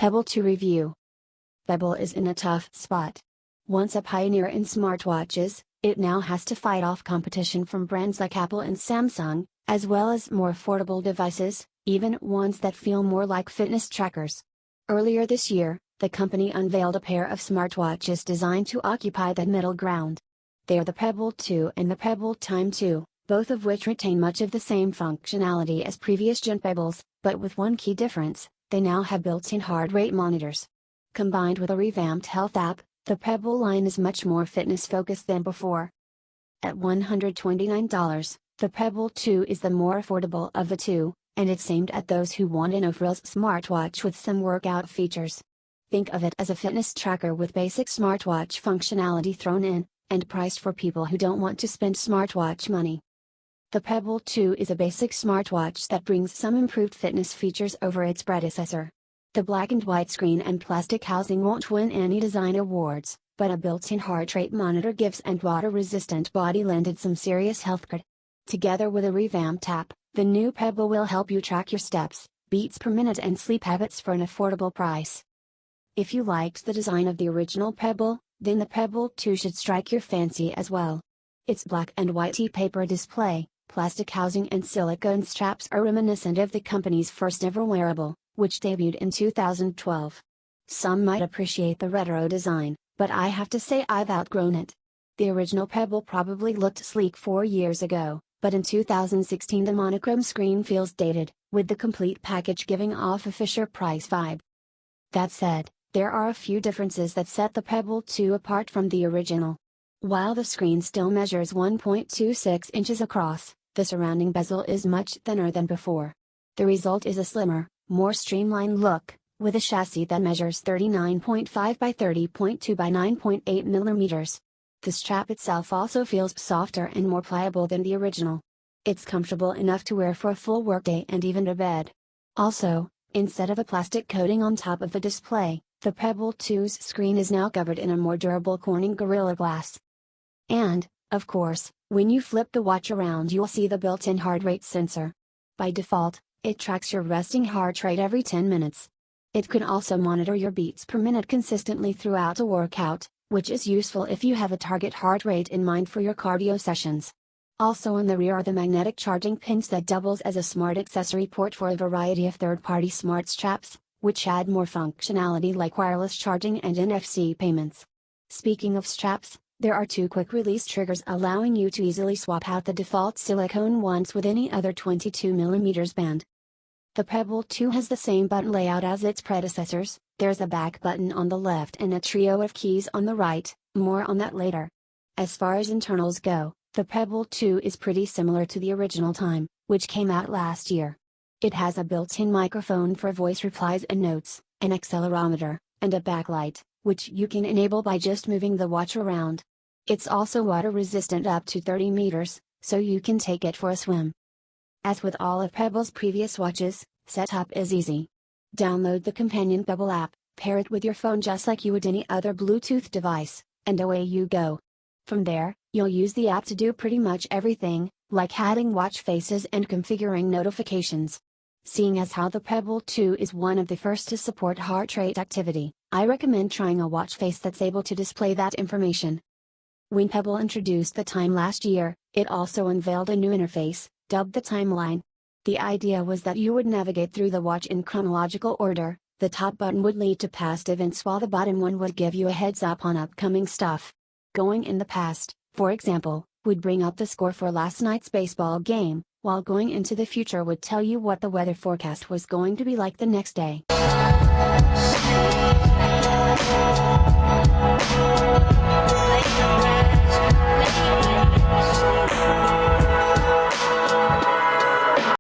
Pebble 2 review. Pebble is in a tough spot. Once a pioneer in smartwatches, it now has to fight off competition from brands like Apple and Samsung, as well as more affordable devices, even ones that feel more like fitness trackers. Earlier this year, the company unveiled a pair of smartwatches designed to occupy that middle ground. They are the Pebble 2 and the Pebble Time 2, both of which retain much of the same functionality as previous gen Pebbles, but with one key difference: they now have built-in heart rate monitors. Combined with a revamped health app, the Pebble line is much more fitness-focused than before. At $129, the Pebble 2 is the more affordable of the two, and it's aimed at those who want a no-frills smartwatch with some workout features. Think of it as a fitness tracker with basic smartwatch functionality thrown in, and priced for people who don't want to spend smartwatch money. The Pebble 2 is a basic smartwatch that brings some improved fitness features over its predecessor. The black and white screen and plastic housing won't win any design awards, but a built-in heart rate monitor gives and water-resistant body lended some serious health cred. Together with a revamped app, the new Pebble will help you track your steps, beats per minute and sleep habits for an affordable price. If you liked the design of the original Pebble, then the Pebble 2 should strike your fancy as well. Its black and white e-paper display, plastic housing and silicone straps are reminiscent of the company's first ever wearable, which debuted in 2012. Some might appreciate the retro design, but I have to say I've outgrown it. The original Pebble probably looked sleek 4 years ago, but in 2016 the monochrome screen feels dated, with the complete package giving off a Fisher-Price vibe. That said, there are a few differences that set the Pebble 2 apart from the original. While the screen still measures 1.26 inches across, the surrounding bezel is much thinner than before. The result is a slimmer, more streamlined look, with a chassis that measures 39.5 by 30.2 by 9.8 mm. The strap itself also feels softer and more pliable than the original. It's comfortable enough to wear for a full workday and even to bed. Also, instead of a plastic coating on top of the display, the Pebble 2's screen is now covered in a more durable Corning Gorilla Glass. And, of course, when you flip the watch around you'll see the built-in heart rate sensor. By default, it tracks your resting heart rate every 10 minutes. It can also monitor your beats per minute consistently throughout a workout, which is useful if you have a target heart rate in mind for your cardio sessions. Also in the rear are the magnetic charging pins that doubles as a smart accessory port for a variety of third-party smart straps, which add more functionality like wireless charging and NFC payments. Speaking of straps, there are 2 quick-release triggers allowing you to easily swap out the default silicone ones with any other 22 mm band. The Pebble 2 has the same button layout as its predecessors. There's a back button on the left and a trio of keys on the right, more on that later. As far as internals go, the Pebble 2 is pretty similar to the original Time, which came out last year. It has a built-in microphone for voice replies and notes, an accelerometer, and a backlight, which you can enable by just moving the watch around. It's also water-resistant up to 30 meters, so you can take it for a swim. As with all of Pebble's previous watches, setup is easy. Download the companion Pebble app, pair it with your phone just like you would any other Bluetooth device, and away you go. From there, you'll use the app to do pretty much everything, like adding watch faces and configuring notifications. Seeing as how the Pebble 2 is one of the first to support heart rate activity, I recommend trying a watch face that's able to display that information. When Pebble introduced the Time last year, it also unveiled a new interface, dubbed the Timeline. The idea was that you would navigate through the watch in chronological order. The top button would lead to past events while the bottom one would give you a heads up on upcoming stuff. Going in the past, for example, would bring up the score for last night's baseball game, while going into the future would tell you what the weather forecast was going to be like the next day.